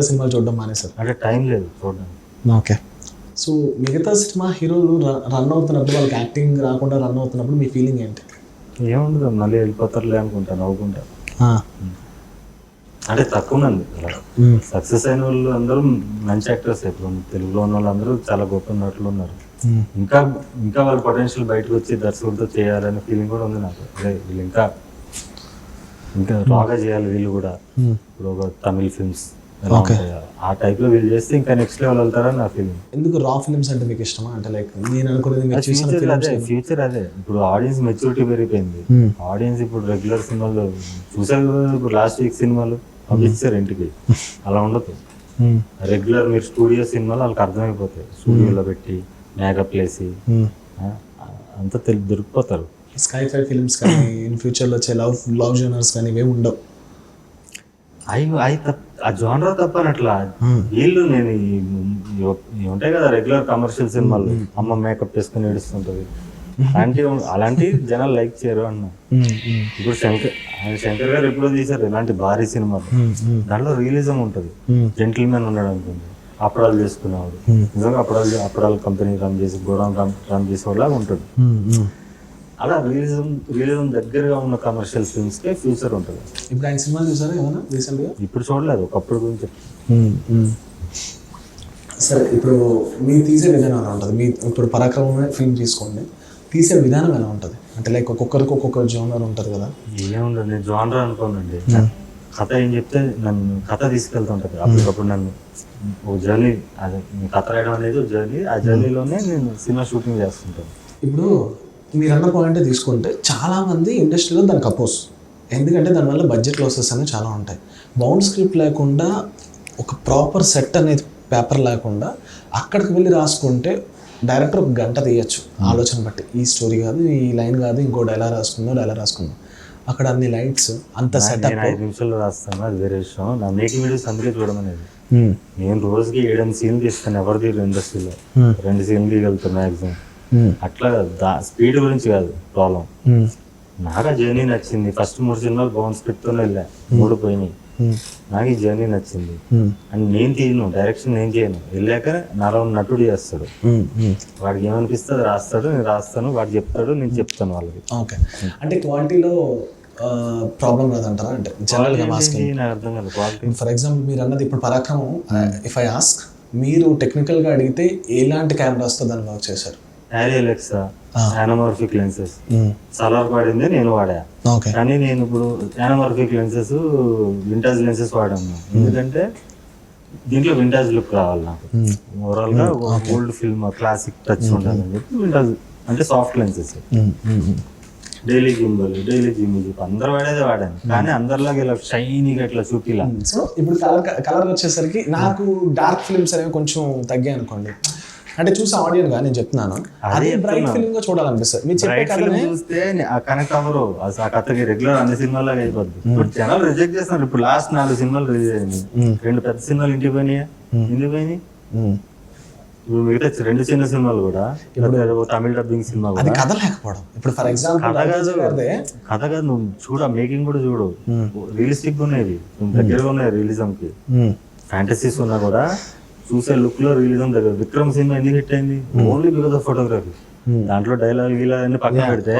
సినిమాలు చూడడం మానేశారు. అంటే టైం లేదు చూడడానికి. ఓకే. సో మిగతా సినిమా హీరోలు రన్ అవుతున్నప్పుడు వాళ్ళకి యాక్టింగ్ రాకుండా రన్ అవుతున్నప్పుడు మీ ఫీలింగ్ ఏంటి? ఏముండదు, మళ్ళీ వెళ్ళిపోతారులే అనుకుంటా, నవ్వుకుంటా. అంటే తక్కువ మంది సక్సెస్ అయిన వాళ్ళు అందరూ మంచి యాక్టర్స్. ఇప్పుడు తెలుగులో ఉన్న వాళ్ళు అందరూ చాలా గొప్ప నటులు ఉన్నారు. ఇంకా ఇంకా వాళ్ళ పొటెన్షియల్ బయటకు వచ్చి దర్శకులతో చేయాలనే ఫీలింగ్ కూడా ఉంది నాకు. అదే వీళ్ళు ఇంకా ఇంకా బాగా చేయాలి వీళ్ళు కూడా. ఇప్పుడు ఒక తమిళ్ ఫిల్మ్స్ ఆ టైప్ లో వీళ్ళు చేస్తే ఇంకా నెక్స్ట్ లెవెల్ వెళ్తారని నా ఫీలింగ్. ఎందుకు రా ఫిల్మ్స్ అంటే మీకు ఇష్టమా? అంటే లైక్ నేను అనుకునేది ఫ్యూచర్ అదే. ఇప్పుడు ఆడియన్స్ మెచ్యూరిటీ పెరిగిపోయింది. ఆడియన్స్ ఇప్పుడు రెగ్యులర్ సినిమాలు చూసారు కదా, ఇప్పుడు లాస్ట్ వీక్ సినిమాలు పంపించారు ఇంటికి. అలా ఉండదు. రెగ్యులర్ మీరు స్టూడియో సినిమాలు వాళ్ళకి అర్థమైపోతాయి. స్టూడియోలో పెట్టి మేకప్ వేసి అంతా దొరికిపోతారు. స్కై ఫై ఫిల్మ్స్ కానీ ఇన్ ఫ్యూచర్లో వచ్చే లవ్ జోనర్స్ కానీ ఇవే ఉండవు. ఆ జోనర్ తప్పనట్లా వీళ్ళు నేను ఉంటాయి కదా రెగ్యులర్ కమర్షియల్ సినిమాలు, అమ్మ మేకప్ వేసుకుని ఏడుస్తుంటది, అలాంటి జనాలు లైక్ చేయరు అన్న. ఇప్పుడు శంకర్ గారు ఎప్పుడో తీశారు ఇలాంటి భారీ సినిమాలు. దాంట్లో రియలిజం ఉంటుంది. జెంటిల్మెన్ ఉన్నాడు అనుకోండి, అప్పడాలు చేసుకునేవాడు, నిజంగా అప్పడాల కంపెనీ రన్ చేసి గోడౌన్ రన్ చేసేవాళ్ళగా ఉంటుంది. అలా రియలిజం దగ్గరగా ఉన్న కమర్షియల్ ఫిల్మ్స్ కే ఫ్యూచర్ ఉంటుంది. ఇప్పుడు ఆయన సినిమాలు చూసారా ఏమైనా రీసెంట్గా? ఇప్పుడు చూడలేదు, ఒకప్పుడు గురించి. సరే, ఇప్పుడు మీరు తీసే విధానం ఎలా ఉంటుంది? మీ ఇప్పుడు పరాక్రమమే ఫిల్మ్ తీసుకోండి, తీసే విధానం ఎలా ఉంటుంది? అంటే లైక్ ఒక్కొక్కరికి ఒక్కొక్క జోనర్ ఉంటుంది కదా. ఏముండదు, నేను జోనర్ అనుకోనండి. కథ ఏం చెప్తే నన్ను కథ తీసుకెళ్తుంటది. అప్పటికప్పుడు నన్ను ఒక జర్నీ, అదే కథ రాయడం అనేది ఒక జర్నీ. ఆ జర్నీలోనే నేను సినిమా షూటింగ్ చేస్తుంటాను. ఇప్పుడు మీరు అన్న పాయింట్ తీసుకుంటే చాలామంది ఇండస్ట్రీలో దానికి అపోజ్. ఎందుకంటే దానివల్ల బడ్జెట్ లాసెస్ అనేవి చాలా ఉంటాయి. బౌండ్ స్క్రిప్ట్ లేకుండా ఒక ప్రాపర్ సెట్ అనేది పేపర్ లేకుండా అక్కడికి వెళ్ళి రాసుకుంటే డైరెక్టర్ ఒక గంట తీయచ్చు ఆలోచన బట్టి. ఈ స్టోరీ కాదు, ఈ లైన్ కాదు, ఇంకో డైలాగ్ రాసుకుందాం. అక్కడ అన్ని లైట్స్ అంత సెటప్ 5 నిమిషాల్లో రాస్తాను, అది వేరే విషయం. నా మేకింగ్ వీడియోస్ అందుకే చూడమనేది. నేను రోజుకి 7 సీన్లు తీస్తాను. ఎవరు తీరు ఇండస్ట్రీలో 2 సీన్లు తీయగలుగుతాను మ్యాక్సిమం. అట్లా స్పీడ్ గురించి కాదు ప్రాబ్లం. నాకు ఆ జర్నీ నచ్చింది. ఫస్ట్ 3 సినిమాలు బౌండ్ స్క్రిప్ట్ తోనే వెళ్ళా, 3 పోయినాయి. నాకు ఈ జర్నీ నచ్చింది. అండ్ నేను తీయను, డైరెక్షన్ నేను చేయను. వెళ్ళాక నాలో నటుడు చేస్తాడు. వాడికి ఏమనిపిస్తే అది రాస్తాడు, నేను రాస్తాను, వాడు చెప్తాడు, నేను చెప్తాను వాళ్ళకి. ఓకే. అంటే క్వాలిటీలో ప్రాబ్లం కాదంటారా? అంటే జనరల్గా నాకు అర్థం కాదు క్వాలిటీ. ఫర్ ఎగ్జాంపుల్ మీరు అన్నది ఇప్పుడు పరాక్రమం, ఇఫ్ ఐ ఆస్క్, మీరు టెక్నికల్గా అడిగితే ఎలాంటి కెమెరాస్తో దాన్ని వర్క్ చేశారు? Alexa, anamorphic lenses. సలార్ వాడిందే నేను వాడా. కానీ నేను ఇప్పుడు anamorphic lenses, వింటేజ్ లెన్సెస్ వాడాను. ఎందుకంటే దీంట్లో వింటేజ్ లుక్ రావాలి నాకు. ఓవరాల్ గా ఓల్డ్ ఫిల్మ్ క్లాసిక్ టచ్ ఉండాలని చెప్పి వింటేజ్ అంటే soft lenses. Daily gimbal, daily gym అందరు వాడేదే వాడాను. కానీ అందరిలాగా ఇలా షైనీగా ఇట్లా చూపిలా. సో ఇప్పుడు కలర్ వచ్చేసరికి నాకు డార్క్ ఫిల్మ్స్ అనేవి కొంచెం తగ్గాయి అనుకోండి. అంటే చూసే ఆడియన్స్ గా నేను చెప్తున్నాను, అదే బ్రైట్ ఫిల్మ్ గా చూడాలనిపిస్తుంది. మీరు చెప్పే కథనే చూస్తే కనెక్ట్ అవ్వరు. ఆ కథకి రెగ్యులర్ అన్ని సినిమాలాగా అయిపోద్ది. ఇప్పుడు జనాలు రిజెక్ట్ చేస్తున్నారు. ఇప్పుడు లాస్ట్ 4 సినిమాలు రిలీజ్ అయింది. 2 పెద్ద సినిమాలు ఇంటికి పోయినాయి. ఎందుకు పోయినాయి? ఇప్పుడు మిగతా 2 చిన్న సినిమాలు కూడా, తమిళ డబ్బింగ్ సినిమా కూడా కథ లేకపోవడం. ఇప్పుడు ఫర్ ఎగ్జాంపుల్ కథ కాదు, నువ్వు చూడ మేకింగ్ కూడా చూడు, రియలిస్టిక్ గా ఉన్నాయి, దగ్గరగా ఉన్నాయి రియలిజం కి. ఫ్యాంటసీస్ ఉన్నా కూడా చూసే లుక్ లో రియలిజం దగ్గర. విక్రమ్ సినిమా ఎందుకు హిట్ అయింది? Only because of photography. దాంట్లో డైలాగ్ అన్ని పక్కన పెడితే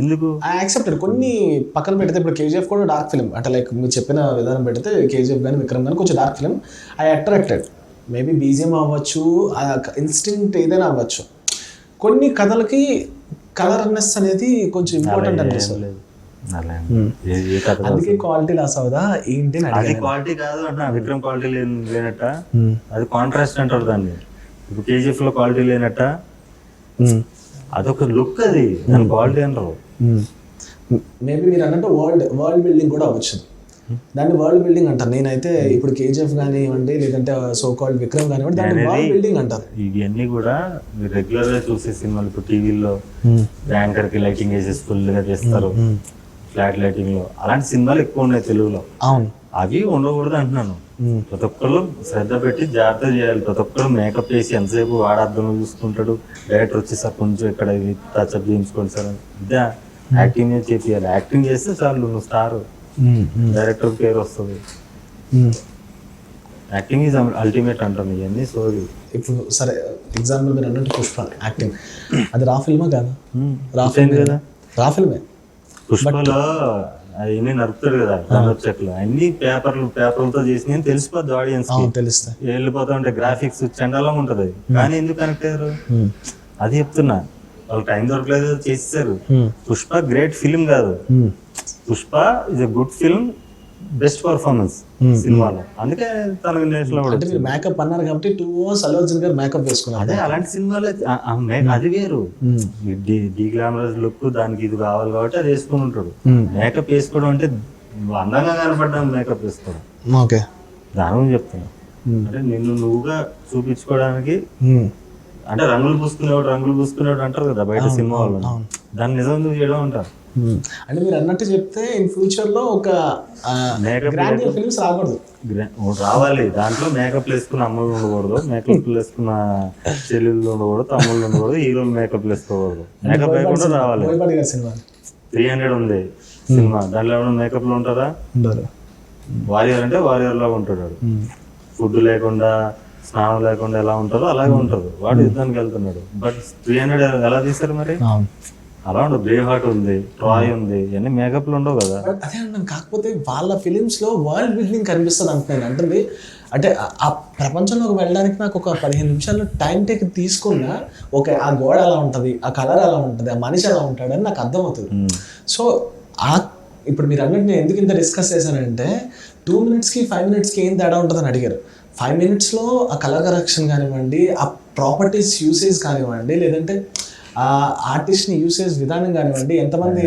ఎందుకు యాక్సెప్టెడ్. కొన్ని పక్కన పెడితే ఇప్పుడు కేజీఎఫ్ కూడా డార్క్ ఫిల్మ్. అంటే లైక్ మీరు చెప్పిన విధానం పెడితే కేజీఎఫ్ కానీ విక్రమ్ కానీ కొంచెం dark film. I attracted. Maybe BGM అవ్వచ్చు, ఇన్స్టింక్ట్ ఏదైనా అవ్వచ్చు. కొన్ని కథలకి కలర్నెస్ అనేది కొంచెం ఇంపార్టెంట్ అనిపిస్తుంది. అందుకే క్వాలిటీ లాస్ అవుదా ఏంటి? అది క్వాలిటీ కాదు అంటున్నా. విక్రమ్ క్వాలిటీ లేనట్ట, అది కాంట్రాస్ట్ అంటారు దాన్ని. ఇప్పుడు కేజీఎఫ్ లో క్వాలిటీ లేనట్ట, అదొక లుక్, అది దాని క్వాలిటీ అంటారు. మేబీ మీరు అన్నట్టు వరల్డ్ బిల్డింగ్ కూడా అవ్వచ్చు. దాన్ని వరల్డ్ బిల్డింగ్ అంటారు. నేనైతే ఇప్పుడు కేజీఎఫ్ కానివ్వండి, లేదంటే సో కాల్డ్ విక్రమ్ కానివ్వండి, దాన్ని వరల్డ్ బిల్డింగ్ అంటారు. ఇవన్నీ కూడా మీరు రెగ్యులర్ గా చూసే సినిమాలు. ఇప్పుడు టీవీలో యాంకర్ కి లైటింగ్ వేసేసి ఫుల్ గా చేస్తారు, ఫ్లాట్ లైటింగ్ లో. అలాంటి సినిమాలు ఎక్కువ ఉన్నాయి తెలుగులో. అవును, అవి ఉండకూడదు అంటున్నాను. ప్రతి ఒక్కరు శ్రద్ధ పెట్టి జాగ్రత్త చేయాలి. ప్రతి ఒక్కరు మేకప్ వేసి ఎంతసేపు వాడర్థం చూసుకుంటాడు. డైరెక్టర్ వచ్చి సార్ కొంచెం ఇక్కడ టచ్అప్ చేయించుకోండి సార్, ఇదే యాక్టింగ్ చేయాలి. యాక్టింగ్ చేస్తే చాలు, నువ్వు స్టార్, డైరెక్టర్ పేరు వస్తుంది. యాక్టింగ్ ఈజ్ అల్టిమేట్ అంటాం ఇవన్నీ సోది. ఇప్పుడు సరే ఎగ్జాంపుల్ మీరు అన్నట్టు పుష్ప యాక్టింగ్ అది రా ఫిల్మా కాదా? రా అయిపోయింది కదా. రా ఫిల్మే. పుష్పలో అవన్నీ నరుకుతాడు కదా ధనుర్ చెట్లు, అన్ని పేపర్లతో చేసినాయి అని తెలిసిపోద్ది ఆడియన్స్ కి. తెలుస్తాయి. వెళ్ళిపోతా ఉంటే గ్రాఫిక్స్ చండాలంగా ఉంటది, కానీ ఎందుకు కనెక్ట్ అయ్యారు అది చెప్తున్నా. వాళ్ళు టైం దొరకలేదు చేసేసారు. పుష్ప గ్రేట్ ఫిల్మ్ కాదు, Pushpa is a good film, best performance సినిమాలో, అందుకే తనకు నేషనల్ అవార్డు అంటే మీరు మేకప్ అన్నారు కాబట్టి 2 hours అల్లు అర్జున్ గారు మేకప్ వేసుకున్నారు. అదే అలాంటి సినిమాలో అది వేరు. డీ గ్లామరస్ లుక్ దానికి ఇది కావాలి కాబట్టి అది వేసుకుని ఉంటాడు. మేకప్ వేసుకోవడం అంటే అందంగా కనపడ్డాను మేకప్ వేసుకోవడం. ఓకే, దాని గురించి చెప్తున్నా. అంటే నిన్ను నువ్వుగా చూపించుకోవడానికి, అంటే రంగులు పూసుకునేవాడు అంటారు కదా బయట సినిమా వాళ్ళు, దాన్ని నిజం నువ్వు చేయడం అంటారు. అంటే మీరు అన్నట్టు చెప్తే ఇన్ ఫ్యూచర్ లో ఒక గ్రాండియర్ ఫిల్మ్స్ రాకూడదు, రావాలి. దాంట్లో మేకప్ వేసుకున్న అమ్మలు ఉండకూడదు, మేకప్ వేసుకున్న చెల్లెళ్ళు ఉండకూడదు, తమ్ముళ్ళు ఉండకూడదు, హీరోలు మేకప్ వేసుకోకూడదు. మేకప్ లేకుండా రావాలి. 300 ఉంది సినిమా, దాంట్లో ఏమైనా మేకప్ లో ఉంటుందా? వారియర్ అంటే వారియర్ లాగా ఉంటాడు. ఫుడ్ లేకుండా స్నానం లేకుండా ఎలా ఉంటారో అలాగే ఉంటారు. వాడు యుద్ధానికి వెళ్తున్నాడు. బట్ 300 ఎలా తీశారు మరి? అలా ఉండదు. బ్రేవ్ హార్ట్ ఉంది, ట్రాయ్ ఉంది, ఇవన్నీ మేకప్ లో ఉండవు కదా. అదే అన్నాను. కాకపోతే వాళ్ళ ఫిలిమ్స్ లో వరల్డ్ బిల్డింగ్ కనిపిస్తుంది అంటున్నాను. అంటే అంటే ఆ ప్రపంచంలోకి వెళ్ళడానికి నాకు ఒక 15 నిమిషాలు టైం టేక్ తీసుకున్నా, ఓకే ఆ గోడ ఎలా ఉంటుంది, ఆ కలర్ ఎలా ఉంటుంది, ఆ మనిషి ఎలా ఉంటాడని నాకు అర్థమవుతుంది. సో ఇప్పుడు మీరు అన్నట్టు నేను ఎందుకు ఇంత డిస్కస్ చేశానంటే 2 minutesకి 5 minutesకి ఏం తేడా ఉంటుందని అడిగారు. 5 minutesలో ఆ కలర్ కరెక్షన్ కానివ్వండి, ఆ ప్రాపర్టీస్ యూసేజ్ కానివ్వండి, లేదంటే ఆ ఆర్టిస్ట్ని యూసేజ్ విధానం కానివ్వండి, ఎంతమంది.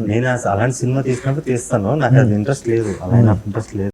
నేను అలాంటి సినిమా తీసినప్పుడు తీస్తాను, నాకు అది ఇంట్రెస్ట్ లేదు, అలాంటి ఇంట్రెస్ట్ లేదు.